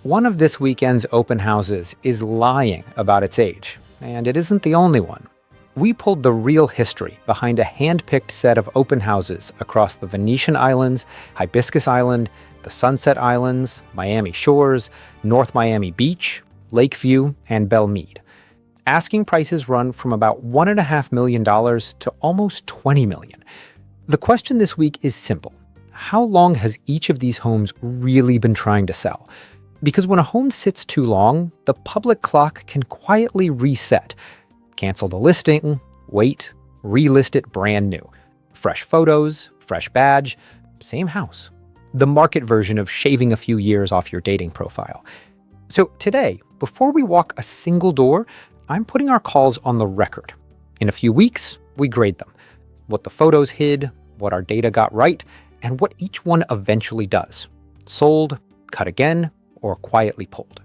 One of this weekend's open houses is lying about its age, and it isn't the only one. We pulled the real history behind a hand-picked set of open houses across the Venetian Islands, Hibiscus Island, the Sunset Islands, Miami Shores, North Miami Beach, Lakeview, and Belle Meade. Asking prices run from about $1.5 million to almost $20 million. The question this week is simple. How long has each of these homes really been trying to sell? Because when a home sits too long, the public clock can quietly reset. Cancel the listing, wait, relist it brand new. Fresh photos, fresh badge, same house. The market version of shaving a few years off your dating profile. So today, before we walk a single door, I'm putting our calls on the record. In a few weeks, we grade them. What the photos hid, what our data got right, and what each one eventually does. Sold, cut again, or quietly pulled.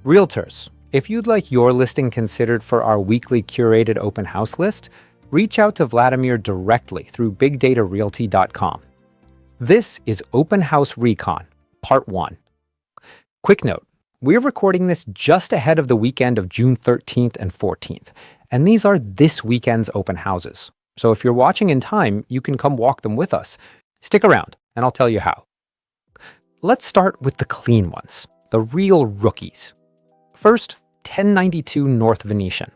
Realtors, if you'd like your listing considered for our weekly curated open house list, reach out to Vladimir directly through bigdatarealty.com. This is Open House Recon, Part 1. Quick note, we're recording this just ahead of the weekend of June 13th and 14th, and these are this weekend's open houses. So if you're watching in time, you can come walk them with us. Stick around, and I'll tell you how. Let's start with the clean ones, the real rookies. First, 1092 North Venetian.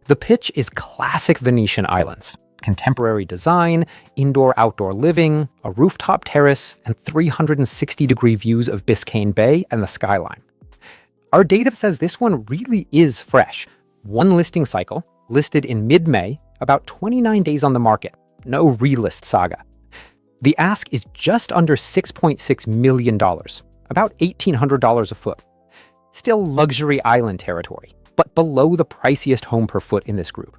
The pitch is classic Venetian Islands. Contemporary design, indoor-outdoor living, a rooftop terrace, and 360-degree views of Biscayne Bay and the skyline. Our data says this one really is fresh. One listing cycle, listed in mid-May, about 29 days on the market. No relist saga. The ask is just under $6.6 million, about $1,800 a foot. Still luxury island territory, but below the priciest home per foot in this group.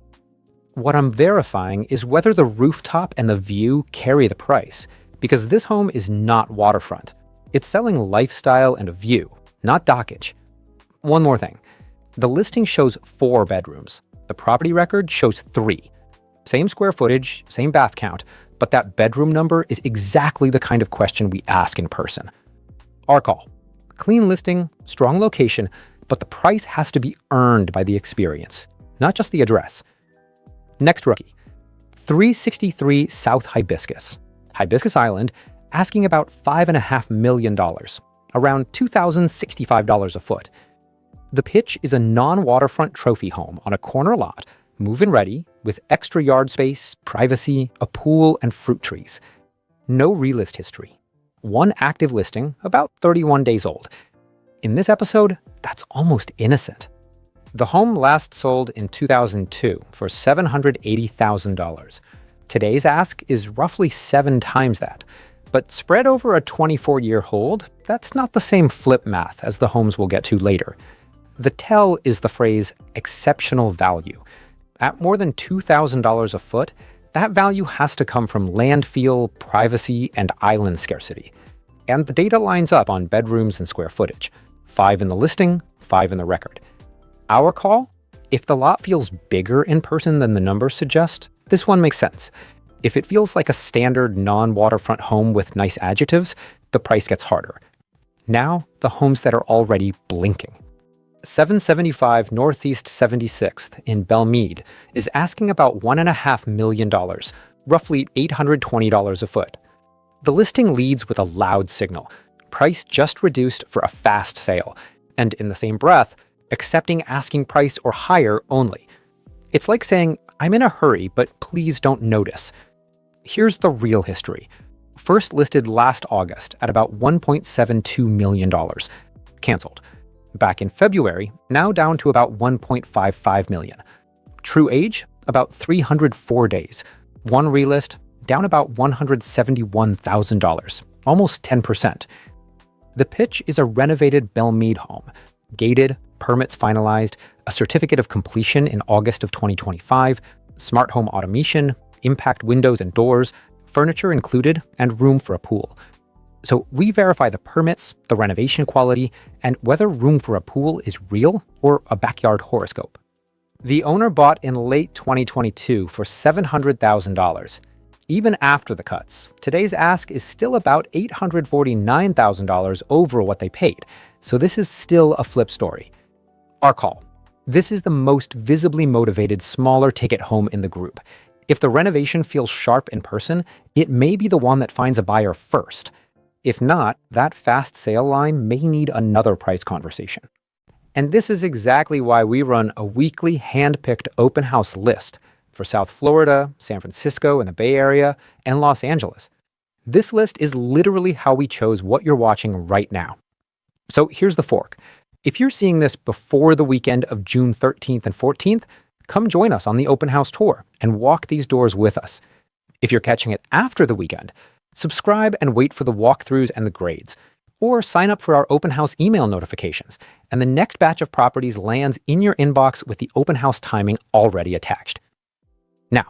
What I'm verifying is whether the rooftop and the view carry the price, because this home is not waterfront. It's selling lifestyle and a view, not dockage. One more thing. The listing shows 4 bedrooms. The property record shows 3. Same square footage, same bath count, but that bedroom number is exactly the kind of question we ask in person. Our call. Clean listing, strong location, but the price has to be earned by the experience, not just the address. Next rookie. 363 South Hibiscus. Hibiscus Island, asking about $5.5 million, around $2,065 a foot. The pitch is a non-waterfront trophy home on a corner lot, move-in ready, with extra yard space, privacy, a pool, and fruit trees. No relist history. One active listing, about 31 days old. In this episode, that's almost innocent. The home last sold in 2002 for $780,000. Today's ask is roughly 7 times that. But spread over a 24-year hold, that's not the same flip math as the homes we'll get to later. The tell is the phrase exceptional value. At more than $2,000 a foot, that value has to come from land feel, privacy, and island scarcity. And the data lines up on bedrooms and square footage. 5 in the listing, 5 in the record. Our call? If the lot feels bigger in person than the numbers suggest, this one makes sense. If it feels like a standard non-waterfront home with nice adjectives, the price gets harder. Now, the homes that are already blinking. 775 Northeast 76th in Belle Meade is asking about $1.5 million, roughly $820 a foot. The listing leads with a loud signal, price just reduced for a fast sale, and in the same breath, accepting asking price or higher only. It's like saying, I'm in a hurry, but please don't notice. Here's the real history. First listed last August at about $1.72 million. Canceled. Back in February, now down to about $1.55 million. True age, about 304 days. One relist, down about $171,000, almost 10%. The pitch is a renovated Belle Meade home, gated, permits finalized, a certificate of completion in August of 2025, smart home automation, impact windows and doors, furniture included, and room for a pool. So we verify the permits, the renovation quality, and whether room for a pool is real or a backyard horoscope. The owner bought in late 2022 for $700,000. Even after the cuts, today's ask is still about $849,000 over what they paid. so this is still a flip story. Our call. This is the most visibly motivated smaller ticket home in the group. If the renovation feels sharp in person, it may be the one that finds a buyer first. If not, that fast sale line may need another price conversation. And this is exactly why we run a weekly hand-picked open house list for South Florida, San Francisco and the Bay Area, and Los Angeles. This list is literally how we chose what you're watching right now. So here's the fork. If you're seeing this before the weekend of June 13th and 14th, come join us on the open house tour and walk these doors with us. If you're catching it after the weekend, subscribe and wait for the walkthroughs and the grades. Or sign up for our open house email notifications, and the next batch of properties lands in your inbox with the open house timing already attached. Now,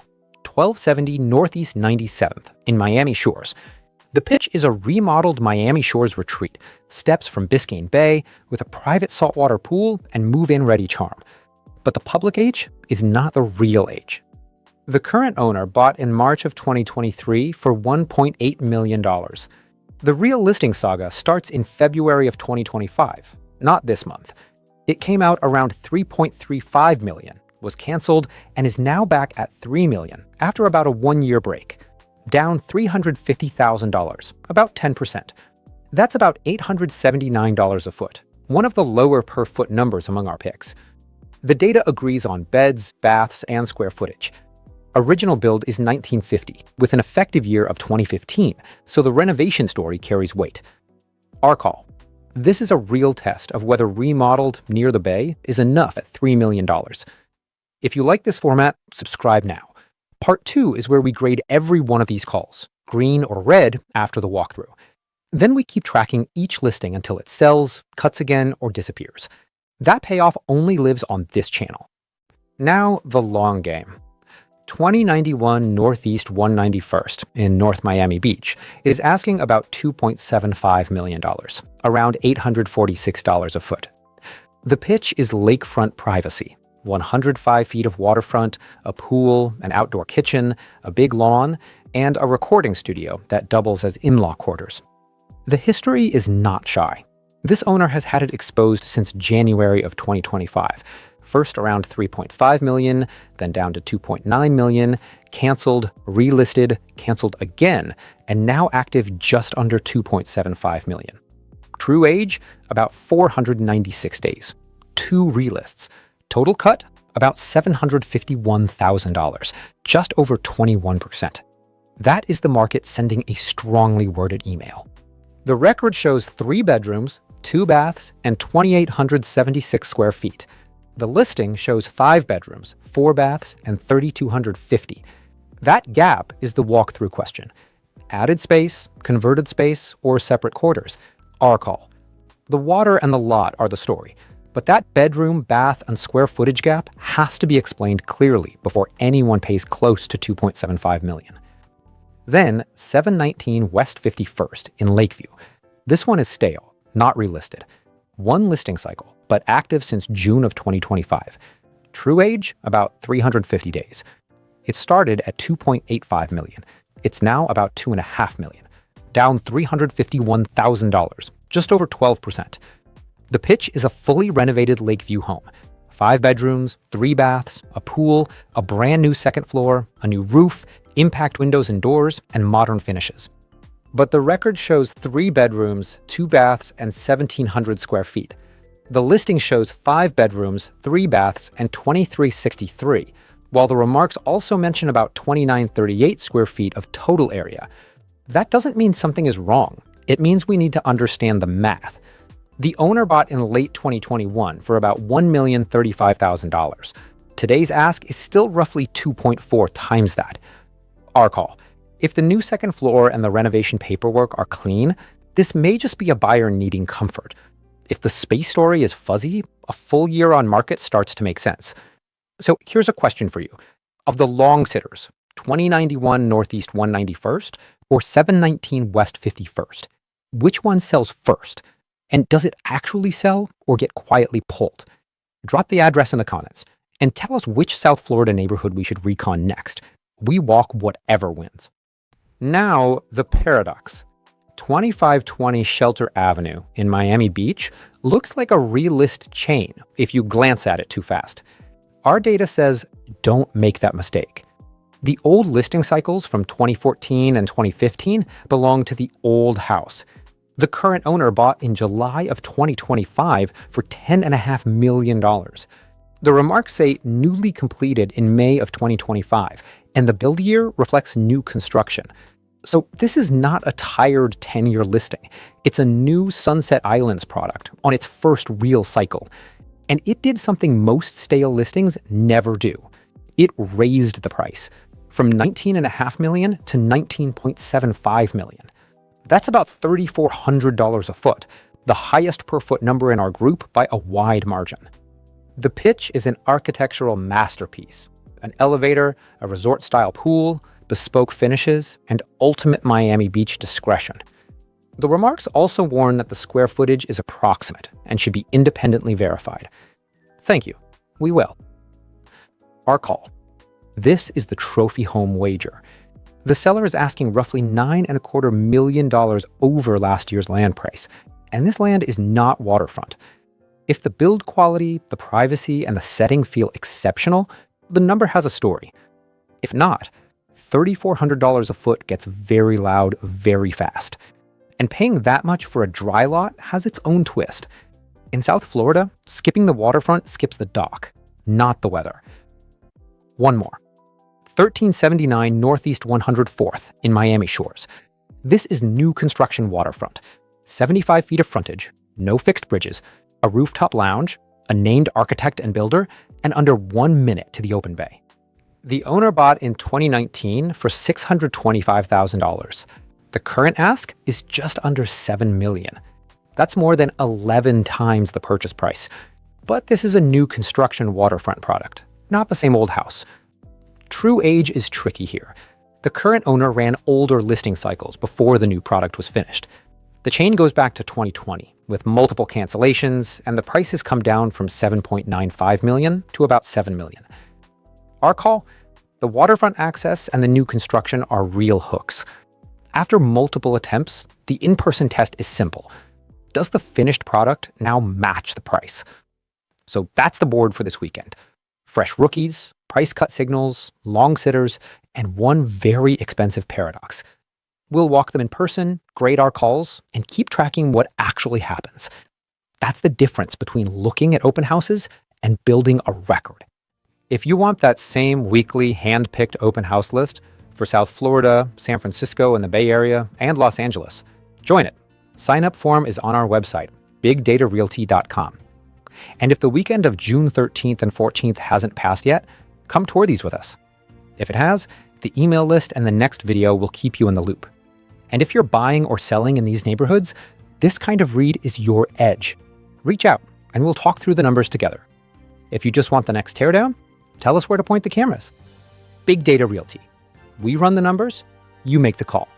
1270 Northeast 97th in Miami Shores. The pitch is a remodeled Miami Shores retreat, steps from Biscayne Bay with a private saltwater pool and move-in ready charm. But the public age is not the real age. The current owner bought in March of 2023 for $1.8 million. The real listing saga starts in February of 2025, not this month. It came out around $3.35 million, was canceled, and is now back at $3 million after about a one-year break. Down $350,000, about 10%. That's about $879 a foot, one of the lower per foot numbers among our picks. The data agrees on beds, baths, and square footage. Original build is 1950, with an effective year of 2015, so the renovation story carries weight. Our call. This is a real test of whether remodeled near the bay is enough at $3 million. If you like this format, subscribe now. Part 2 is where we grade every one of these calls, green or red, after the walkthrough. Then we keep tracking each listing until it sells, cuts again, or disappears. That payoff only lives on this channel. Now, the long game. 2091 Northeast 191st in North Miami Beach is asking about $2.75 million, around $846 a foot. The pitch is lakefront privacy, 105 feet of waterfront, a pool, an outdoor kitchen, a big lawn, and a recording studio that doubles as in-law quarters. The history is not shy. This owner has had it exposed since January of 2025. First around $3.5 million, then down to $2.9 million, canceled, relisted, canceled again, and now active just under $2.75 million. True age, about 496 days. 2 relists. Total cut, about $751,000, just over 21%. That is the market sending a strongly worded email. The record shows 3 bedrooms, 2 baths, and 2,876 square feet. The listing shows 5 bedrooms, 4 baths, and 3,250. That gap is the walkthrough question. Added space, converted space, or separate quarters? Our call. The water and the lot are the story. But that bedroom, bath, and square footage gap has to be explained clearly before anyone pays close to $2.75 million. Then, 719 West 51st in Lakeview. This one is stale, not relisted. 1 listing cycle, but active since June of 2025. True age, about 350 days. It started at $2.85 million. It's now about $2.5 million. Down $351,000, just over 12%. The pitch is a fully renovated Lakeview home. 5 bedrooms, 3 baths, a pool, a brand new second floor, a new roof, impact windows and doors, and modern finishes. But the record shows 3 bedrooms, 2 baths, and 1,700 square feet. The listing shows 5 bedrooms, 3 baths, and 2,363, while the remarks also mention about 2,938 square feet of total area. That doesn't mean something is wrong. It means we need to understand the math. The owner bought in late 2021 for about $1,035,000. Today's ask is still roughly 2.4 times that. Our call. If the new second floor and the renovation paperwork are clean, this may just be a buyer needing comfort. If the space story is fuzzy, a full year on market starts to make sense. So here's a question for you. Of the long sitters, 2091 Northeast 191st or 719 West 51st, which one sells first? And does it actually sell or get quietly pulled? Drop the address in the comments and tell us which South Florida neighborhood we should recon next. We walk whatever wins. Now, the paradox. 2520 Shelter Avenue in Miami Beach looks like a relist chain if you glance at it too fast. Our data says don't make that mistake. The old listing cycles from 2014 and 2015 belong to the old house. The current owner bought in July of 2025 for $10.5 million. The remarks say newly completed in May of 2025, and the build year reflects new construction. So this is not a tired 10-year listing. It's a new Sunset Islands product on its first real cycle. And it did something most stale listings never do. It raised the price from $19.5 million to $19.75 million. That's about $3,400 a foot, the highest per foot number in our group by a wide margin. The pitch is an architectural masterpiece, an elevator, a resort-style pool, bespoke finishes, and ultimate Miami Beach discretion. The remarks also warn that the square footage is approximate and should be independently verified. Thank you. We will. Our call. This is the trophy home wager. The seller is asking roughly $9.25 million over last year's land price, and this land is not waterfront. If the build quality, the privacy, and the setting feel exceptional, the number has a story. If not, $3,400 a foot gets very loud very fast. And paying that much for a dry lot has its own twist. In South Florida, skipping the waterfront skips the dock, not the weather. One more. 1379 Northeast 104th in Miami Shores. This is new construction waterfront. 75 feet of frontage, no fixed bridges, a rooftop lounge, a named architect and builder, and under 1 minute to the open bay. The owner bought in 2019 for $625,000. The current ask is just under $7 million. That's more than 11 times the purchase price. But this is a new construction waterfront product, not the same old house. True age is tricky here. The current owner ran older listing cycles before the new product was finished. The chain goes back to 2020, with multiple cancellations, and the price has come down from $7.95 million to about $7 million. Our call? The waterfront access and the new construction are real hooks. After multiple attempts, the in-person test is simple. Does the finished product now match the price? So that's the board for this weekend. Fresh rookies, price cut signals, long sitters, and one very expensive paradox. We'll walk them in person, grade our calls, and keep tracking what actually happens. That's the difference between looking at open houses and building a record. If you want that same weekly hand-picked open house list for South Florida, San Francisco, and the Bay Area, and Los Angeles, join it. Sign-up form is on our website, bigdatarealty.com. And if the weekend of June 13th and 14th hasn't passed yet, come tour these with us. If it has, the email list and the next video will keep you in the loop. And if you're buying or selling in these neighborhoods, this kind of read is your edge. Reach out, and we'll talk through the numbers together. If you just want the next teardown, tell us where to point the cameras. Big Data Realty. We run the numbers, you make the call.